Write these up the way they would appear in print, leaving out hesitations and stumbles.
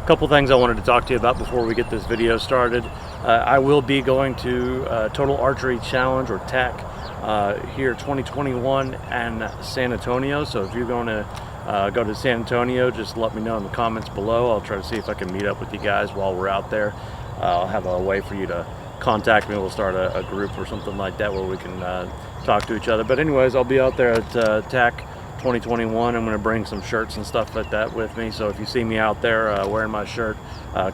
couple things I wanted to talk to you about before we get this video started. I will be going to Total Archery Challenge, or TAC, here 2021 in San Antonio. So if you're going to go to San Antonio, just let me know in the comments below. I'll try to see if I can meet up with you guys while we're out there. I'll have a way for you to contact me. We'll start a group or something like that where we can talk to each other. But anyways, I'll be out there at TAC 2021. I'm going to bring some shirts and stuff like that with me. So if you see me out there wearing my shirt,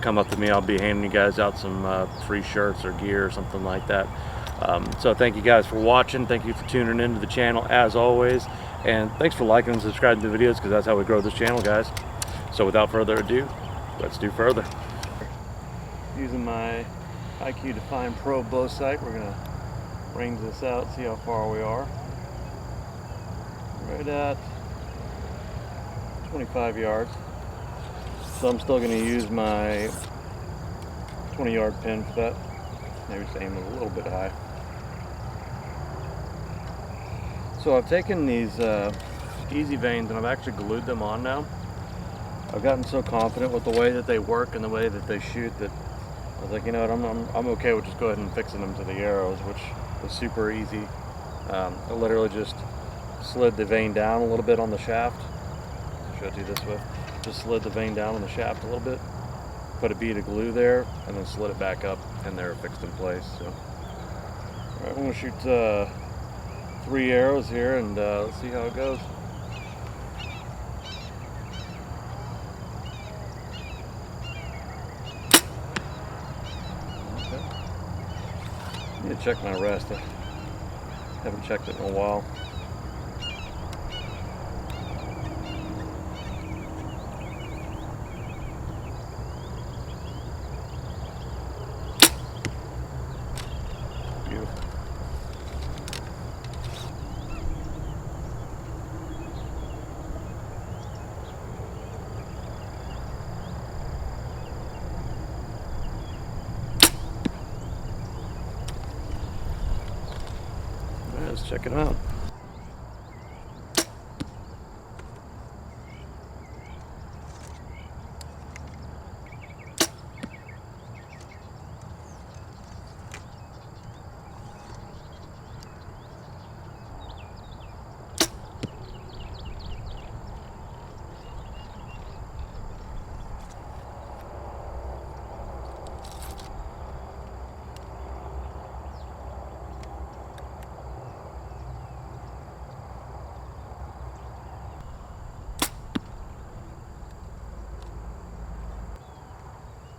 come up to me. I'll be handing you guys out some free shirts or gear or something like that. So thank you guys for watching. Thank you for tuning into the channel as always. And thanks for liking and subscribing to the videos, because that's how we grow this channel, guys. So without further ado, let's do further. Using my IQ Define Pro bow sight, we're going to range this out, see how far we are. Right at 25 yards. So I'm still going to use my 20-yard pin for that. Maybe just aim it a little bit high. So I've taken these easy vanes and I've actually glued them on now. I've gotten so confident with the way that they work and the way that they shoot that I was like, you know what, I'm okay with just go ahead and fixing them to the arrows, which was super easy. I literally just slid the vane down a little bit on the shaft. I'll show it to you this way. Just slid the vane down on the shaft a little bit, put a bead of glue there, and then slid it back up, and they're fixed in place. So, all right, I'm going to shoot 3 arrows here, and let's see how it goes. Okay. I need to check my rest. I haven't checked it in a while. Beautiful. Let's check it out.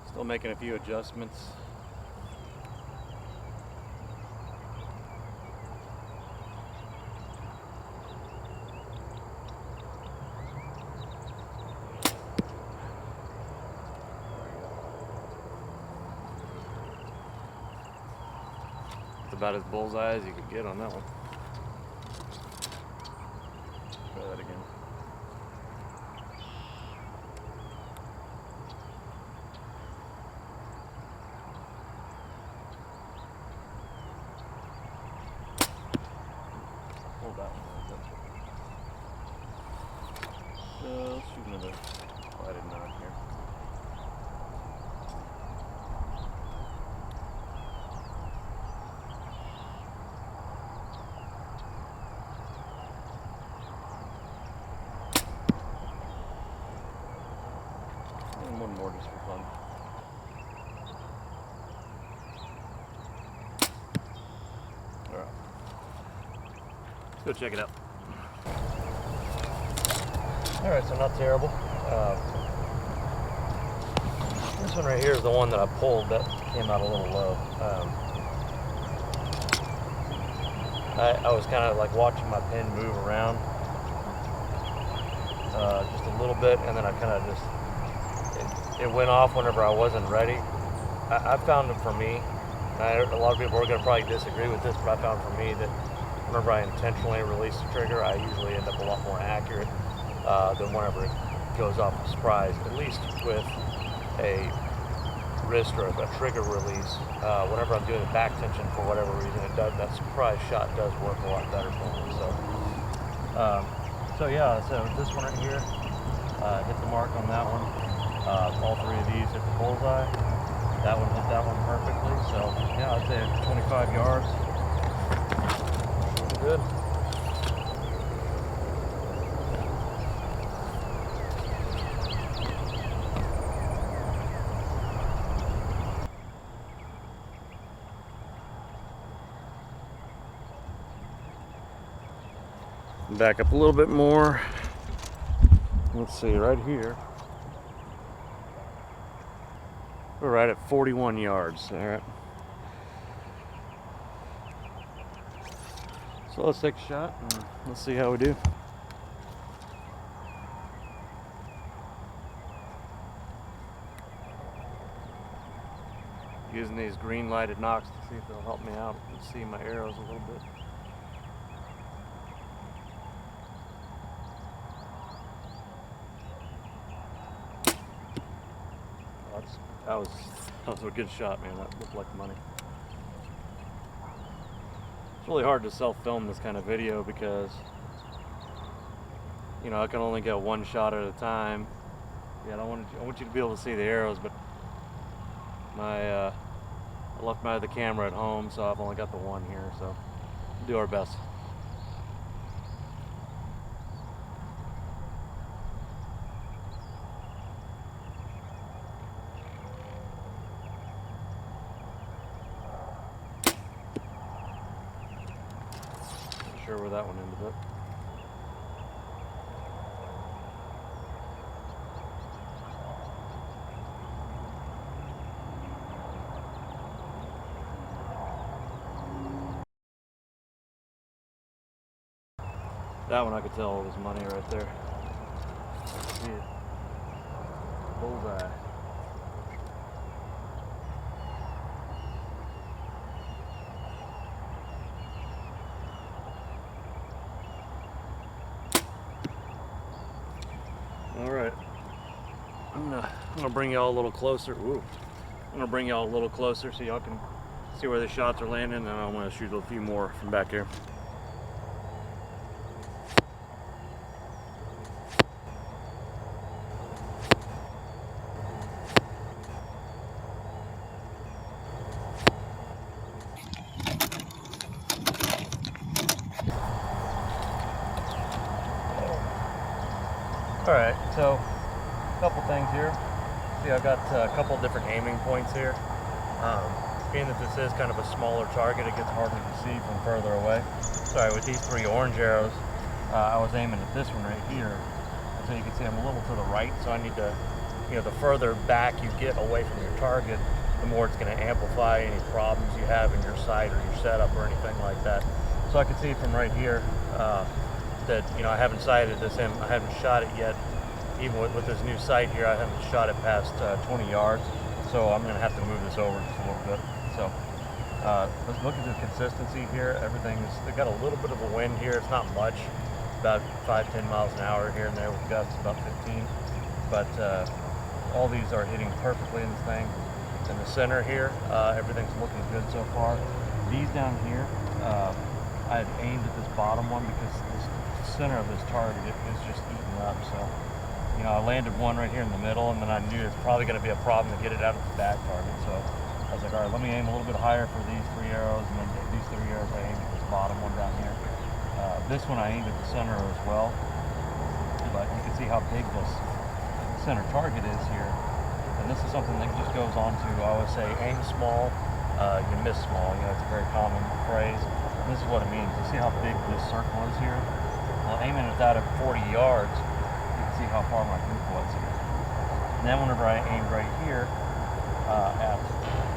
Still making a few adjustments. It's about as bullseye as you could get on that one. Try that again. Hold that one. Let's shoot another lighted knot here. And one more just for fun. Alright. Go check it out. Alright, so not terrible. This one right here is the one that I pulled that came out a little low. I was kind of like watching my pin move around just a little bit, and then I kind of just, it went off whenever I wasn't ready. I found it for me, and a lot of people are going to probably disagree with this, but I found for me that whenever I intentionally release the trigger, I usually end up a lot more accurate than whenever it goes off a surprise, at least with a wrist or a trigger release. Whenever I'm doing a back tension for whatever reason, that surprise shot does work a lot better for me. So yeah, so this one right here, hit the mark on that one. All three of these hit the bullseye. That one hit that one perfectly. So yeah, I'd say it's 25 yards. Pretty good. Back up a little bit more. Let's see, right here. We're right at 41 yards. All right. So let's take a shot and let's see how we do. Using these green lighted knocks to see if they'll help me out and see my arrows a little bit. That was a good shot, man. That looked like money. It's really hard to self-film this kind of video because, you know, I can only get one shot at a time. Yeah, I want you to be able to see the arrows, but I left my other camera at home, so I've only got the one here. So we'll do our best. Sure where that one ended up. That one I could tell was money right there. See it. Bullseye. All right, I'm gonna bring y'all a little closer. Ooh. I'm gonna bring y'all a little closer so y'all can see where the shots are landing, and I'm gonna shoot a few more from back here. All right, so a couple things here. See, I've got a couple different aiming points here. Being that this is kind of a smaller target, it gets harder to see from further away. Sorry, with these three orange arrows, I was aiming at this one right here. So you can see I'm a little to the right, so I need to, you know, the further back you get away from your target, the more it's going to amplify any problems you have in your sight or your setup or anything like that. So I can see from right here, that, you know, I haven't sighted this in, I haven't shot it yet. Even with this new sight here, I haven't shot it past 20 yards. So I'm gonna have to move this over just a little bit. So let's look at the consistency here. Everything's, they've got a little bit of a wind here. It's not much, about 5-10 miles an hour here and there with gusts about 15. But all these are hitting perfectly in this thing. In the center here, everything's looking good so far. These down here, I had aimed at this bottom one because this center of this target is just eaten up. So, you know, I landed one right here in the middle, and then I knew it's probably going to be a problem to get it out of the back target. So I was like, all right, let me aim a little bit higher for these three arrows, and then these three arrows I aimed at this bottom one down here. This one I aimed at the center as well, but you can see how big this center target is here. And this is something that just goes on to, I always say, aim small, you miss small. You know, it's a very common phrase. And this is what it means. You see how big this circle is here? Well, aiming at that at 40 yards, you can see how far my group was here. And then whenever I aimed right here at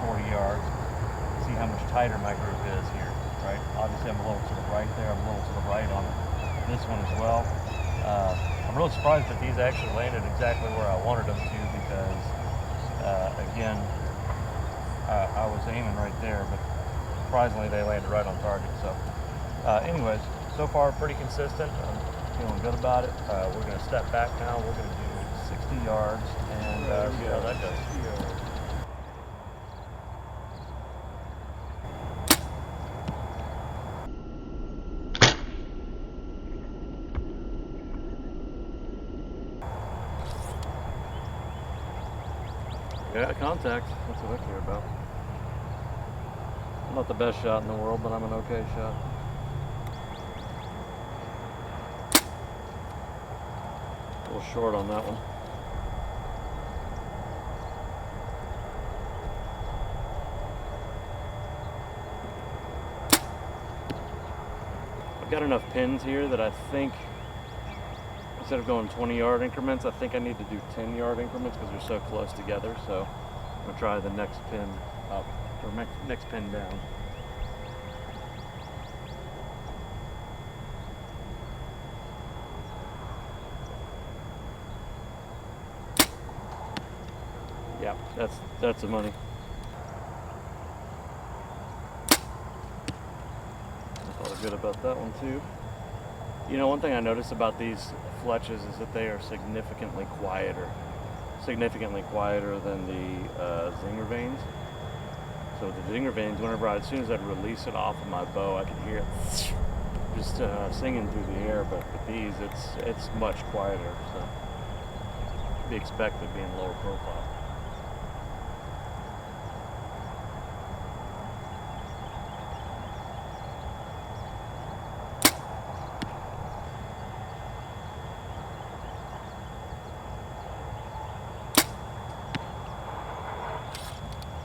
40 yards, you see how much tighter my group is here, right? Obviously, I'm a little to the right there. I'm a little to the right on this one as well. I'm really surprised that these actually landed exactly where I wanted them to because, again, I was aiming right there, but surprisingly they landed right on target. So anyways, so far pretty consistent. I'm feeling good about it. We're going to step back now. We're going to do 60 yards and see how that goes. Yeah, contact. That's what I care about. I'm not the best shot in the world, but I'm an okay shot. A little short on that one. I've got enough pins here that I think instead of going 20-yard increments, I think I need to do 10-yard increments because they're so close together. So I'm gonna try the next pin up, or next pin down. Yeah, that's the money. I felt good about that one too. You know, one thing I noticed about these fletches is that they are significantly quieter than the zinger vanes. So the zinger vanes, as soon as I'd release it off of my bow, I could hear it just singing through the air. But with these, it's much quieter, so to be expected being lower profile.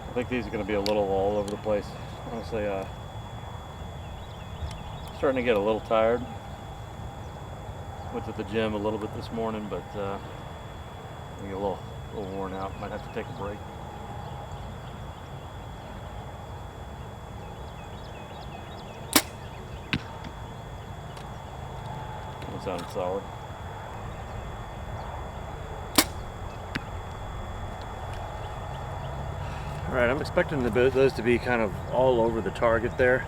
I think these are going to be a little all over the place. Honestly, starting to get a little tired. Went to the gym a little bit this morning, but I'm a little worn out. Might have to take a break. That sounded solid. All right, I'm expecting those to be kind of all over the target there.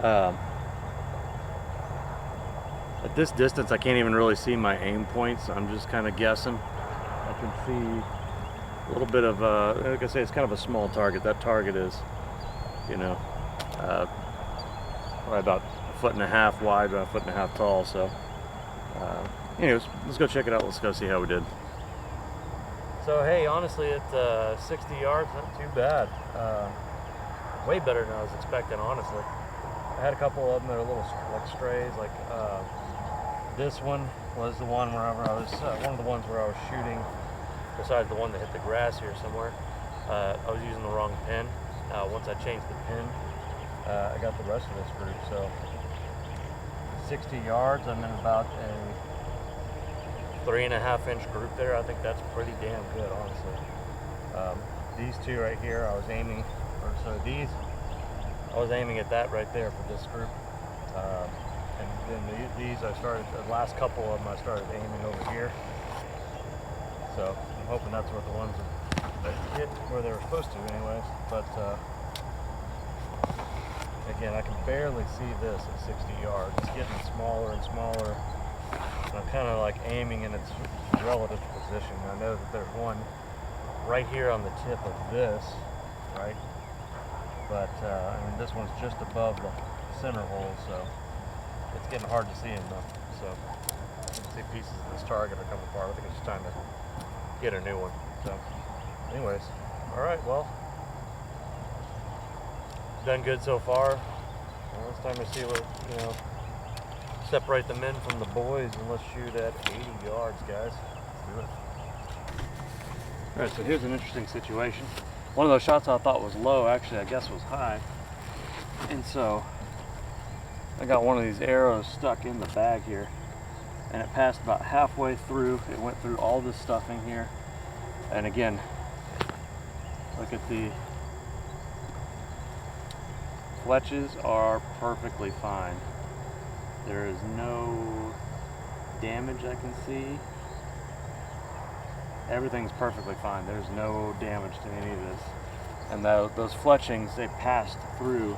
At this distance, I can't even really see my aim points. I'm just kind of guessing. I can see a little bit of, like I say, it's kind of a small target. That target is, you know, probably about 1.5 feet wide, about 1.5 feet tall. So, anyways, let's go check it out. Let's go see how we did. So hey, honestly, at 60 yards, not too bad. Way better than I was expecting, honestly. I had a couple of them that are little like strays. Like this one was the one wherever I was, one of the ones where I was shooting. Besides the one that hit the grass here somewhere, I was using the wrong pin. Once I changed the pin, I got the rest of this group. So 60 yards, I'm in about a 3.5-inch group there. I think that's pretty damn good, honestly. These two right here, I was aiming at that right there for this group. And then these I started, the last couple of them I started aiming over here. So I'm hoping that's what the ones that hit where they were supposed to anyways. But again, I can barely see this at 60 yards. It's getting smaller and smaller. And I'm kind of like aiming in its relative position. I know that there's one right here on the tip of this, right? But I mean, this one's just above the center hole, so it's getting hard to see him though. So you can see pieces of this target are coming apart. I think it's just time to get a new one. So anyways, all right, well, done good so far. Well, it's time to see what, you know, separate the men from the boys, and let's shoot at 80 yards, guys. Let's do it. All right, so here's an interesting situation. One of those shots I thought was low, actually, I guess was high. And so I got one of these arrows stuck in the bag here, and it passed about halfway through. It went through all this stuffing here. And again, look at the fletches are perfectly fine. There is no damage I can see. Everything's perfectly fine. There's no damage to any of this. And those fletchings, they passed through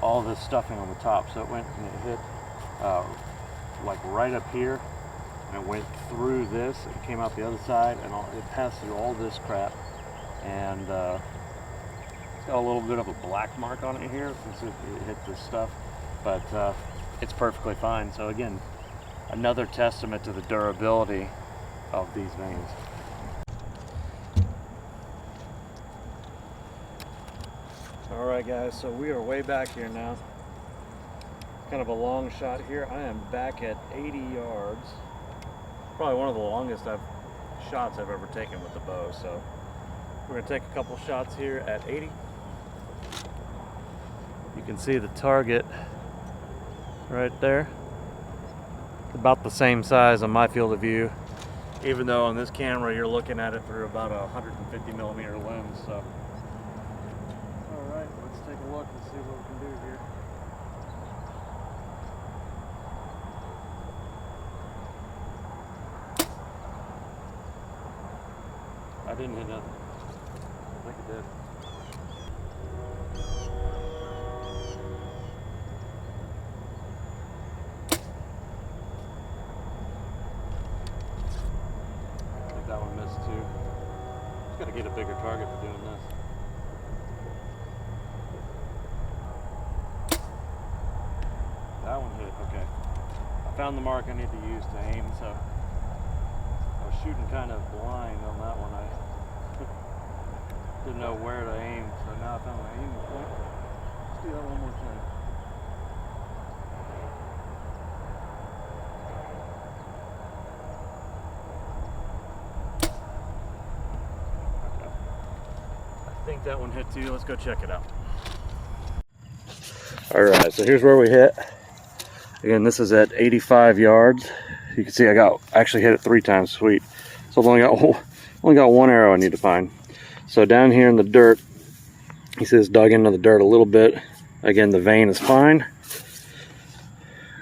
all this stuffing on the top. So it went and it hit like right up here, and it went through this. It came out the other side, and it passed through all this crap. And it's got a little bit of a black mark on it here. It hit this stuff, but it's perfectly fine. So again, another testament to the durability of these vanes. Alright guys, so we are way back here now. Kind of a long shot here. I am back at 80 yards. Probably one of the longest shots I've ever taken with the bow. So we're going to take a couple shots here at 80. You can see the target right there. About the same size on my field of view, even though on this camera you're looking at it through about a 150mm lens. So alright, let's take a look and see what we can do here. I didn't hit nothing. I think it did. I think that one missed too. Just gotta get a bigger target for doing this. That one hit, okay. I found the mark I need to use to aim, so I was shooting kind of blind on that one. I didn't know where to aim, so now I found my aiming point. Let's do that one more time. Okay. I think that one hit too. Let's go check it out. Alright, so here's where we hit. Again, this is at 85 yards. You can see I actually hit it 3 times. Sweet. So I've only got one arrow I need to find. So down here in the dirt, he says dug into the dirt a little bit. Again, the vein is fine.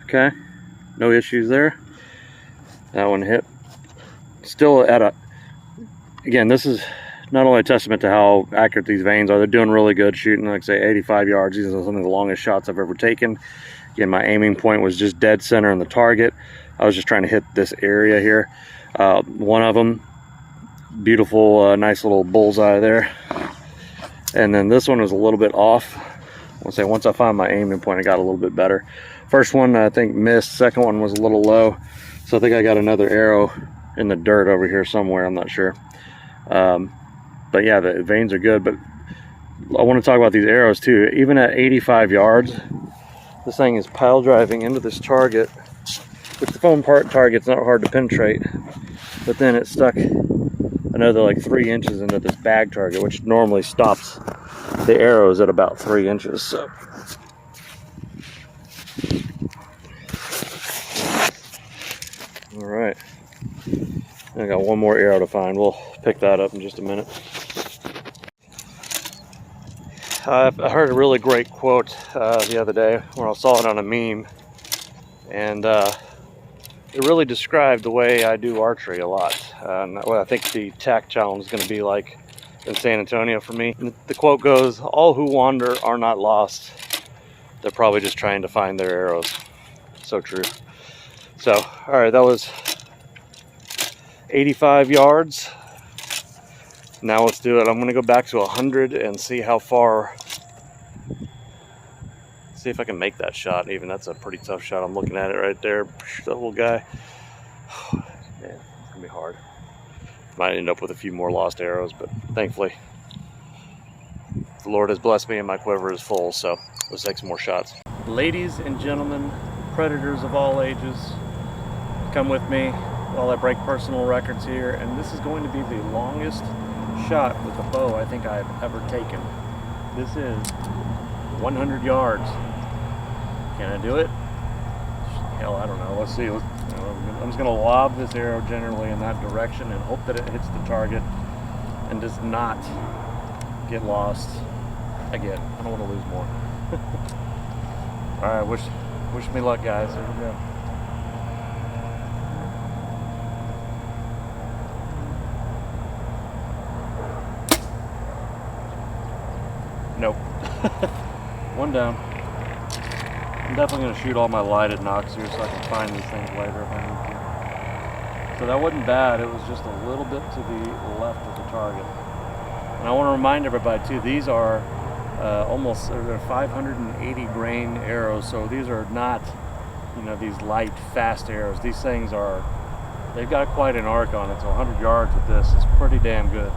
Okay, no issues there. That one hit. Still at a, again, this is not only a testament to how accurate these veins are, they're doing really good shooting, like I say, 85 yards. These are some of the longest shots I've ever taken. Again, my aiming point was just dead center in the target. I was just trying to hit this area here. One of them, beautiful, nice little bullseye there. And then this one was a little bit off. I'll say once I found my aiming point, it got a little bit better. First one I think missed. Second one was a little low. So I think I got another arrow in the dirt over here somewhere. I'm not sure. But yeah, the veins are good. But I want to talk about these arrows too. Even at 85 yards, this thing is pile driving into this target. With the foam part target's not hard to penetrate, but then it stuck another like 3 inches into this bag target, which normally stops the arrows at about 3 inches. So all right, I got one more arrow to find. We'll pick that up in just a minute. I heard a really great quote the other day where I saw it on a meme, and it really described the way I do archery a lot. What I think the TAC challenge is going to be like in San Antonio for me. And the quote goes, "All who wander are not lost. They're probably just trying to find their arrows." So true. So, all right, that was 85 yards. Now let's do it. I'm going to go back to 100 and see how far, see if I can make that shot even. That's a pretty tough shot. I'm looking at it right there. That little guy. Man, it's going to be hard. Might end up with a few more lost arrows, but thankfully the Lord has blessed me and my quiver is full, so let's take some more shots. Ladies and gentlemen, predators of all ages, come with me while I break personal records here, and this is going to be the longest shot with a bow I think I've ever taken. This is 100 yards. Can I do it? Hell, I don't know. Let's see. I'm just going to lob this arrow generally in that direction and hope that it hits the target and does not get lost again. I don't want to lose more. All right, wish me luck, guys. Here we go. Nope. One down. I'm definitely going to shoot all my lighted knocks here so I can find these things later if I need to. So that wasn't bad. It was just a little bit to the left of the target. And I want to remind everybody too, these are they're 580 grain arrows. So these are not, you know, these light, fast arrows. These things are, they've got quite an arc on it. So 100 yards with this is pretty damn good.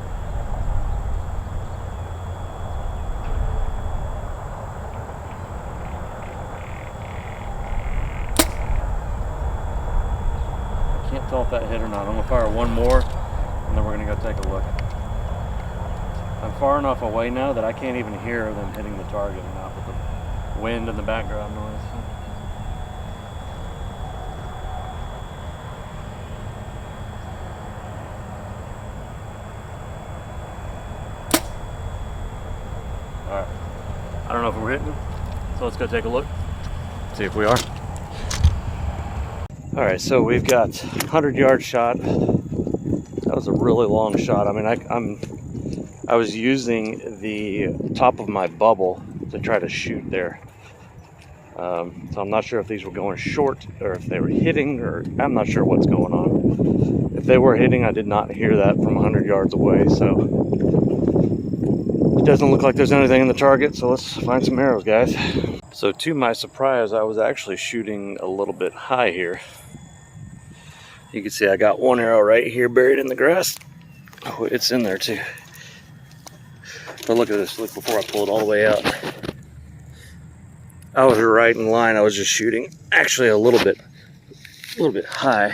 tell if that hit or not. I'm gonna fire one more, and then we're gonna go take a look. I'm far enough away now that I can't even hear them hitting the target now with the wind and the background noise. Alright, I don't know if we're hitting them, so let's go take a look, see if we are. Alright, so we've got 100-yard shot. That was a really long shot. I mean, I was using the top of my bubble to try to shoot there. So I'm not sure if these were going short or if they were hitting, or I'm not sure what's going on. If they were hitting, I did not hear that from 100 yards away, so it doesn't look like there's anything in the target, so let's find some arrows, guys. So to my surprise, I was actually shooting a little bit high here. You can see I got one arrow right here buried in the grass. Oh, it's in there too. But look at this, look before I pull it all the way out. I was right in line. I was just shooting actually a little bit high.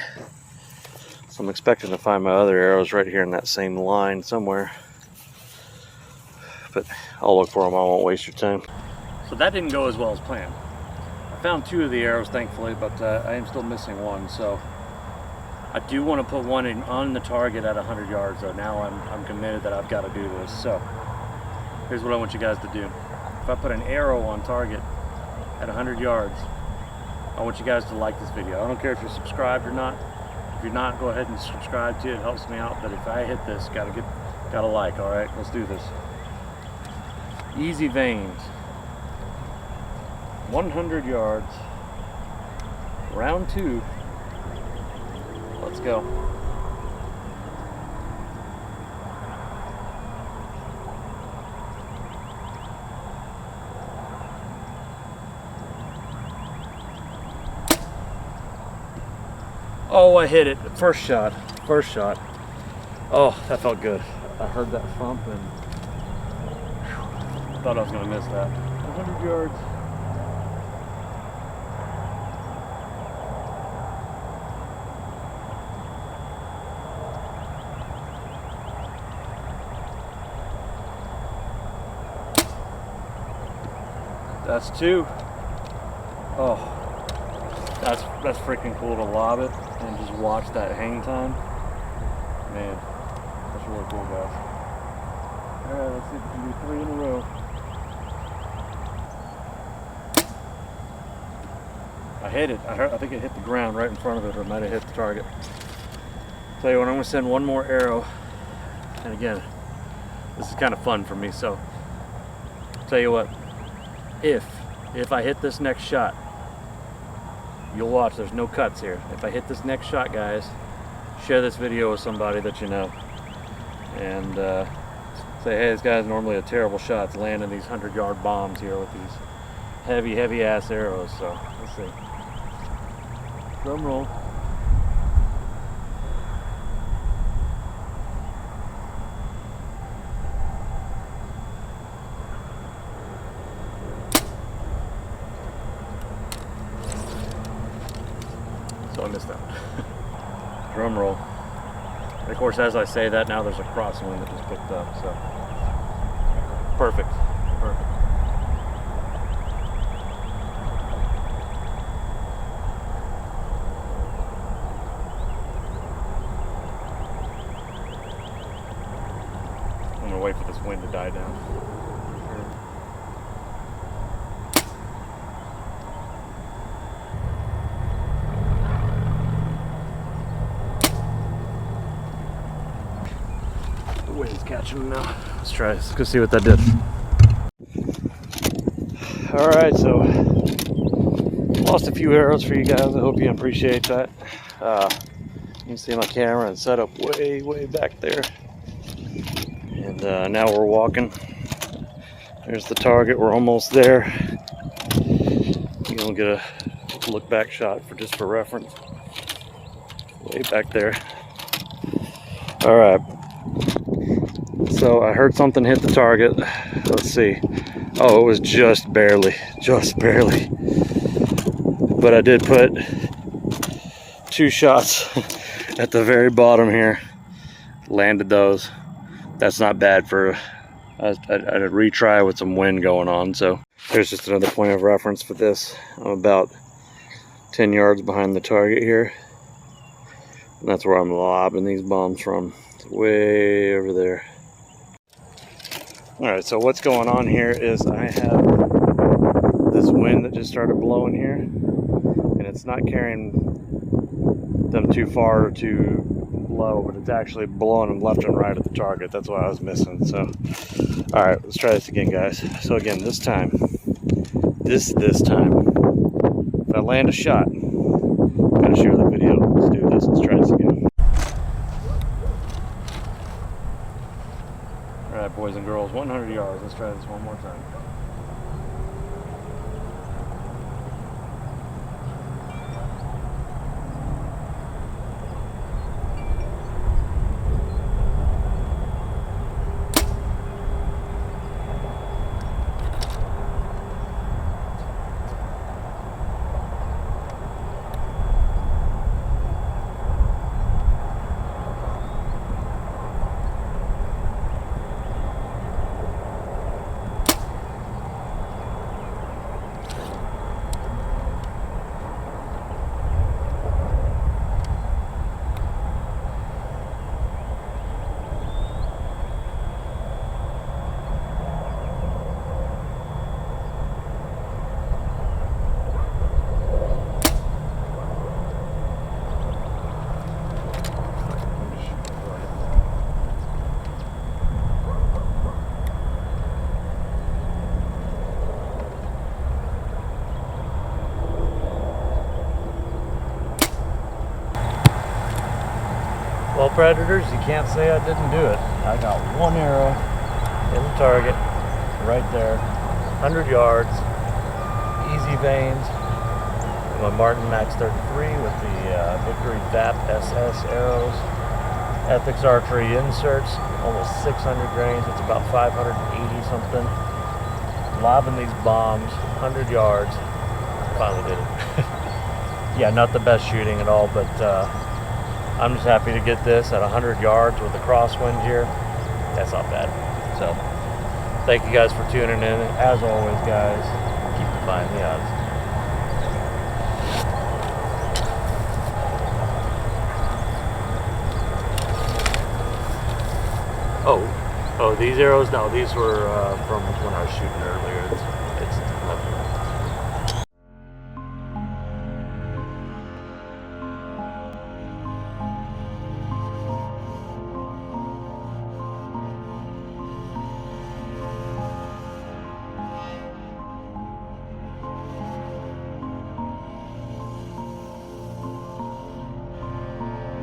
So I'm expecting to find my other arrows right here in that same line somewhere. But I'll look for them, I won't waste your time. So that didn't go as well as planned. I found 2 of the arrows thankfully, but I am still missing one. So I do want to put one in on the target at 100 yards though. Now I'm committed that I've got to do this. So here's what I want you guys to do. If I put an arrow on target at 100 yards, I want you guys to like this video. I don't care if you're subscribed or not. If you're not, go ahead and subscribe to it. It helps me out. But if I hit this, gotta like. All right, let's do this. Easy veins. 100 yards. Round 2. Let's go. Oh, I hit it. First shot. Oh, that felt good. I heard that thump and thought I was going to miss that. 100 yards. That's 2. Oh, that's freaking cool to lob it and just watch that hang time. Man, that's really cool, guys. All right, let's see if we can do 3 in a row. I hit it. I think it hit the ground right in front of it, or it might have hit the target. Tell you what, I'm going to send one more arrow. And again, this is kind of fun for me. So, tell you what, if I hit this next shot, you'll watch. There's no cuts here. If I hit this next shot, guys, share this video with somebody that you know, and say, hey, this guy's normally a terrible shot. It's landing these 100-yard bombs here with these heavy ass arrows. So let's see. Drum roll. So I missed that. Drum roll. And of course, as I say that, now there's a crosswind that just picked up. So perfect. I'm gonna wait for this wind to die down. The wind's catching them now. Let's try this. Let's go see what that did. Alright, so lost a few arrows for you guys. I hope you appreciate that. You can see my camera and set up way back there. And now we're walking. There's the target. We're almost there. You're gonna get a look back shot for reference. Way back there. All right. So I heard something hit the target. Let's see. Oh, it was just barely. But I did put 2 shots at the very bottom here. Landed those. That's not bad for a retry with some wind going on. So there's just another point of reference for this. I'm about 10 yards behind the target here. And that's where I'm lobbing these bombs from. It's way over there. Alright, so what's going on here is I have this wind that just started blowing here, and it's not carrying them too far or too low, but it's actually blowing them left and right at the target. That's what I was missing. So alright, let's try this again, guys. So again, this time if I land a shot, I'm gonna share the video. Let's do this. Let's try this again. Alright, boys and girls, 100 yards. Let's try this one more time. Well, predators, you can't say I didn't do it. I got one arrow in the target, right there, 100 yards, easy veins. My Martin Max 33 with the Victory VAP SS arrows, Ethics Archery inserts, almost 600 grains. It's about 580 something. Lobbing these bombs, 100 yards. Finally did it. Yeah, not the best shooting at all, but I'm just happy to get this at 100 yards with the crosswind here. That's not bad. So, thank you guys for tuning in. As always, guys, keep defying the odds. Oh, these arrows? No, these were from when I was shooting earlier.